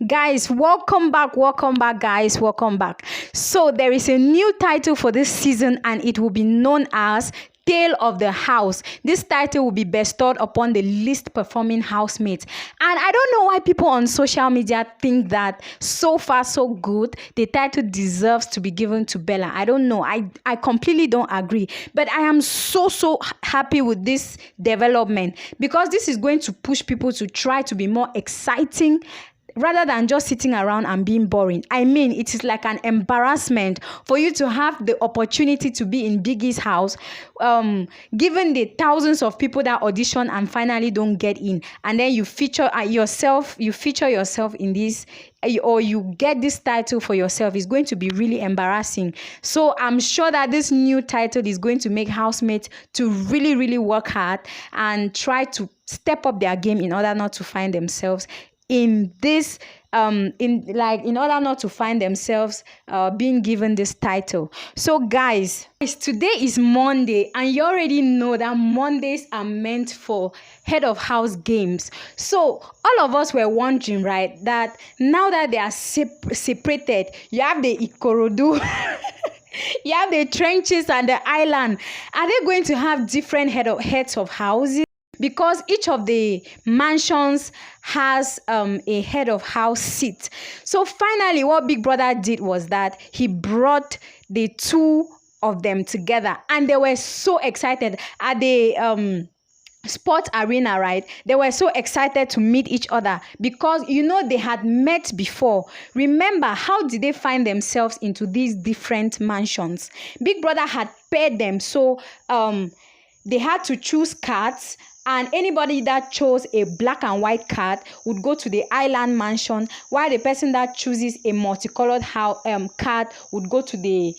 Guys, welcome back, guys, welcome back. So there is a new title for this season, and it will be known as Tale of the House. This title will be bestowed upon the least performing housemates. And I don't know why people on social media think that so far so good, the title deserves to be given to Bella. I don't know. I completely don't agree. But I am so happy with this development, because this is going to push people to try to be more exciting rather than just sitting around and being boring. I mean, it is like an embarrassment for you to have the opportunity to be in Biggie's house, given the thousands of people that audition and finally don't get in, and then you feature yourself in this, or you get this title for yourself. Is going to be really embarrassing. So I'm sure that this new title is going to make housemates to really work hard and try to step up their game in order not to find themselves in this in order not to find themselves being given this title. So guys, today is Monday, and you already know that Mondays are meant for head of house games. So all of us were wondering, right, that now that they are separated, you have the Ikorodu you have the trenches and the island. Are they going to have different heads of houses? Because each of the mansions has a head of house seat. So finally, what Big Brother did was that he brought the two of them together, and they were so excited at the sports arena, right? They were so excited to meet each other because, you know, they had met before. Remember, how did they find themselves into these different mansions? Big Brother had paired them, so they had to choose cards. And anybody that chose a black and white card would go to the island mansion, while the person that chooses a multicolored card would go to the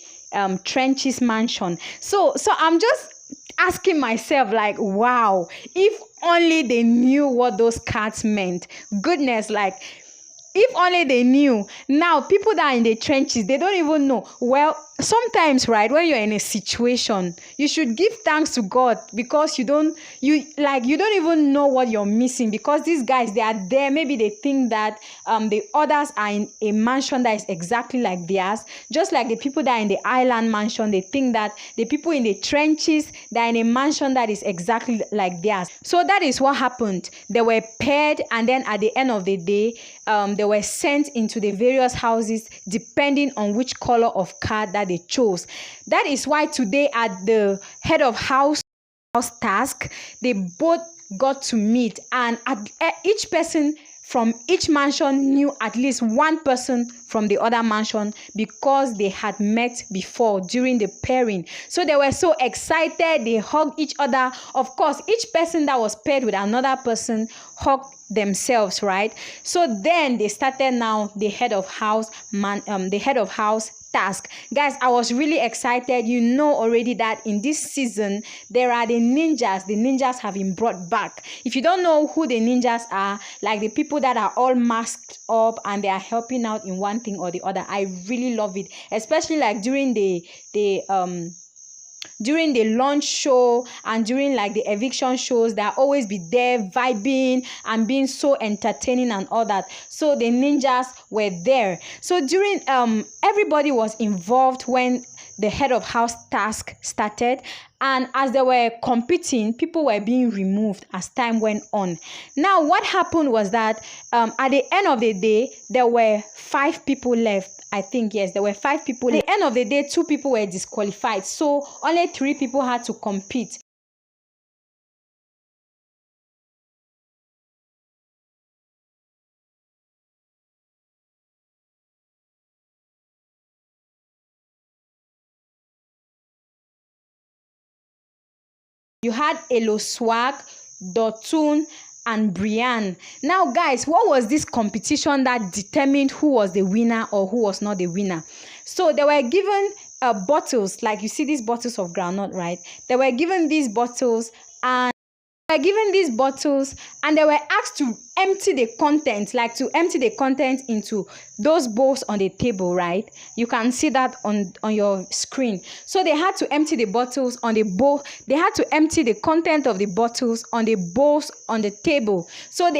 trenches mansion. So I'm just asking myself, like, wow, if only they knew what those cards meant. Goodness, like, if only they knew. Now, people that are in the trenches, they don't even know. Well, sometimes, right, when you're in a situation, you should give thanks to God, because you don't even know what you're missing, because these guys, they are there. Maybe they think that the others are in a mansion that is exactly like theirs, just like the people that are in the island mansion, they think that the people in the trenches, they're in a mansion that is exactly like theirs. So that is what happened. They were paired, and then at the end of the day, they were sent into the various houses depending on which color of card that they chose. That is why today at the head of house task, they both got to meet, and each person from each mansion knew at least one person from the other mansion, because they had met before during the pairing. So they were so excited, they hugged each other. Of course, each person that was paired with another person hugged themselves, right? So then they started now the head of house task. Guys, I was really excited. You know already that in this season there are the ninjas have been brought back. If you don't know who the ninjas are, like the people that are all masked up and they are helping out in one thing or the other, I really love it, especially like during the launch show and during like the eviction shows. They'll always be there vibing and being so entertaining and all that. So the ninjas were there. So during everybody was involved when the head of house task started, and as they were competing, people were being removed as time went on. Now what happened was that at the end of the day, there were 5 people left. I think, yes, there were 5 people. At the end of the day, 2 people were disqualified, so only 3 people had to compete. You had Elo Swag, Dotun, and Brian. Now guys, what was this competition that determined who was the winner or who was not the winner? So they were given bottles, like you see these bottles of groundnut, right? They were given these bottles, and they were asked to empty the content, like to empty the content into those bowls on the table, right? You can see that on your screen. So they had to empty the bottles on the bowl. They had to empty the content of the bottles on the bowls on the table. So at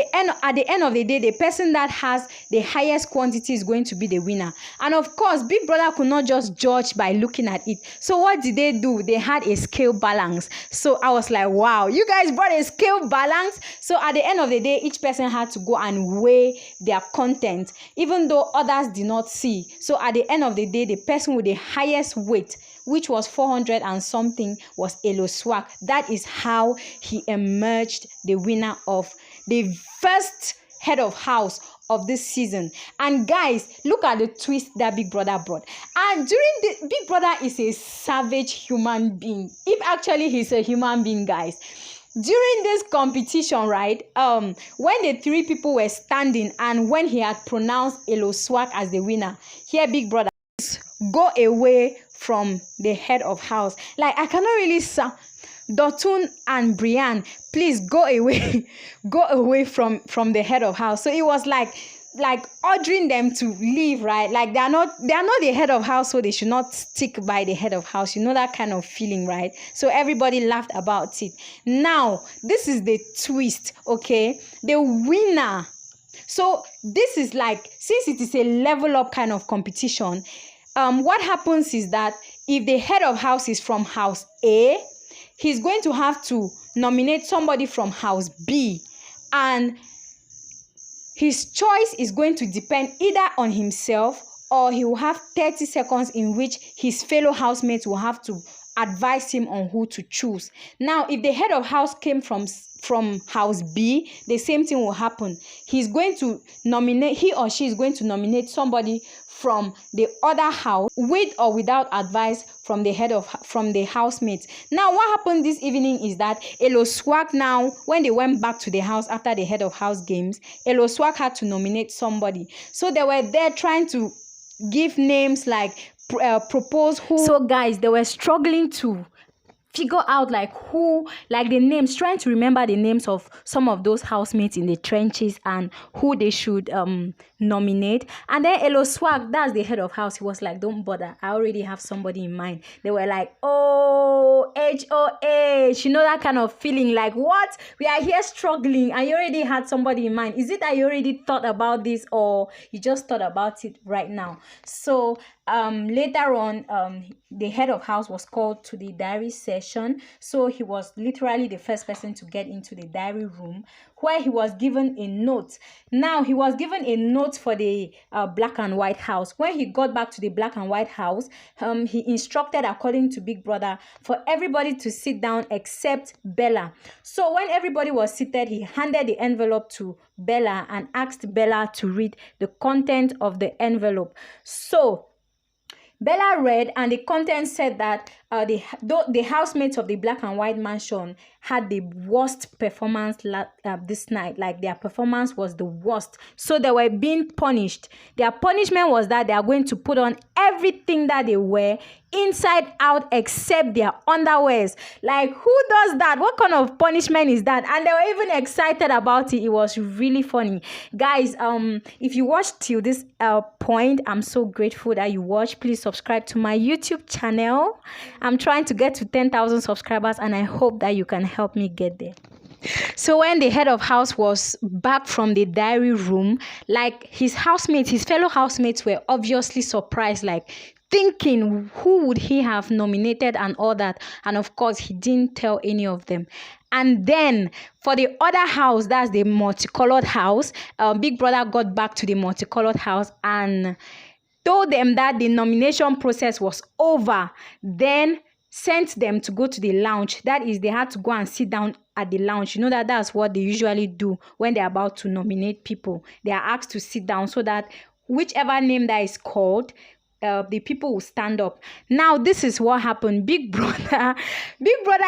the end of the day, the person that has the highest quantity is going to be the winner. And of course, Big Brother could not just judge by looking at it. So what did they do? They had a scale balance. So I was like, wow, you guys brought a scale balance. So at the end of the day, each person had to go and weigh their content, even though others did not see. So at the end of the day, the person with the highest weight, which was 400 and something, was Elo Swag. That is how he emerged the winner of the first head of house of this season. And guys, look at the twist that Big Brother brought. And Big Brother is a savage human being. If actually he's a human being, guys. During this competition, right, when the three people were standing and when he had pronounced Elo Swag as the winner, here Big Brother go away from the head of house. Like, I cannot really sound. Dotun and Brian, please go away. Go away from the head of house. So it was like ordering them to leave, right? Like they are not the head of house, so they should not stick by the head of house. You know that kind of feeling, right? So everybody laughed about it. Now this is the twist, okay? The winner. So this is like, since it is a level up kind of competition, what happens is that if the head of house is from house A, he's going to have to nominate somebody from house B, and his choice is going to depend either on himself, or he will have 30 seconds in which his fellow housemates will have to advise him on who to choose. Now, if the head of house came from house B, the same thing will happen. He or she is going to nominate somebody from the other house, with or without advice from the housemates. Now, what happened this evening is that Elo Swag, now when they went back to the house after the head of house games, Elo Swag had to nominate somebody. So they were there trying to give names, like propose who. So guys, they were struggling to figure out the names, trying to remember the names of some of those housemates in the trenches and who they should nominate. And then Elo Swag, that's the head of house, he was like, don't bother, I already have somebody in mind. They were like, oh, HOH, you know that kind of feeling, like, what, we are here struggling and you already had somebody in mind. Is it that you already thought about this, or you just thought about it right now? So later on, the head of house was called to the diary session. So he was literally the first person to get into the diary room, where he was given a note. Now, he was given a note for the black and white house. When he got back to the black and white house, he instructed, according to Big Brother, for everybody to sit down except Bella. So when everybody was seated, he handed the envelope to Bella and asked Bella to read the content of the envelope. So Bella read, and the content said that the housemates of the black and white mansion had the worst performance this night. Like, their performance was the worst. So they were being punished. Their punishment was that they are going to put on everything that they wear inside out except their underwears. Like, who does that? What kind of punishment is that? And they were even excited about it. It was really funny. Guys, if you watched till this point, I'm so grateful that you watched. Please subscribe to my YouTube channel. I'm trying to get to 10,000 subscribers, and I hope that you can help me get there. So when the head of house was back from the diary room, like, his fellow housemates were obviously surprised, like thinking who would he have nominated and all that. And of course, he didn't tell any of them. And then for the other house, that's the multicolored house, Big Brother got back to the multicolored house and told them that the nomination process was over, then sent them to go to the lounge. That is, they had to go and sit down at the lounge. You know that's what they usually do when they're about to nominate people. They are asked to sit down so that whichever name that is called, the people will stand up. Now, this is what happened. Big Brother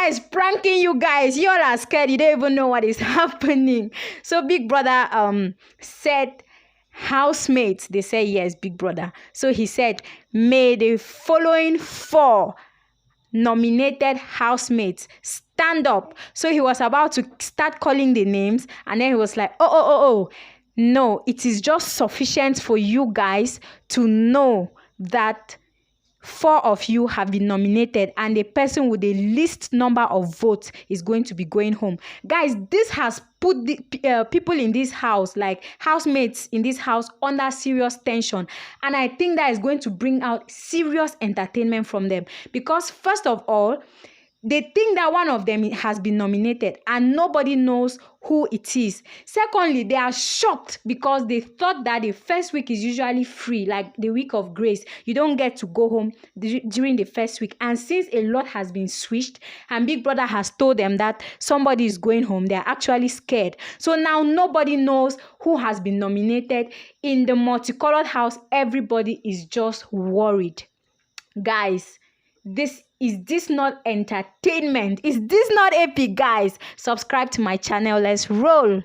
is pranking you guys. You all are scared. You don't even know what is happening. So Big Brother said, housemates, they say yes, Big Brother. So he said, may the following 4 nominated housemates, stand up. So he was about to start calling the names, and then he was like, oh. No, it is just sufficient for you guys to know that 4 of you have been nominated, and the person with the least number of votes is going to be going home. Guys, this has put the people in this house, like housemates in this house, under serious tension, and I think that is going to bring out serious entertainment from them, because first of all, they think that one of them has been nominated and nobody knows who it is. Secondly, they are shocked because they thought that the first week is usually free, like the week of grace. You don't get to go home during the first week. And since a lot has been switched and Big Brother has told them that somebody is going home, they are actually scared. So now nobody knows who has been nominated. In the multicolored house, everybody is just worried. Guys, is this not entertainment? Is this not epic, guys? Subscribe to my channel. Let's roll.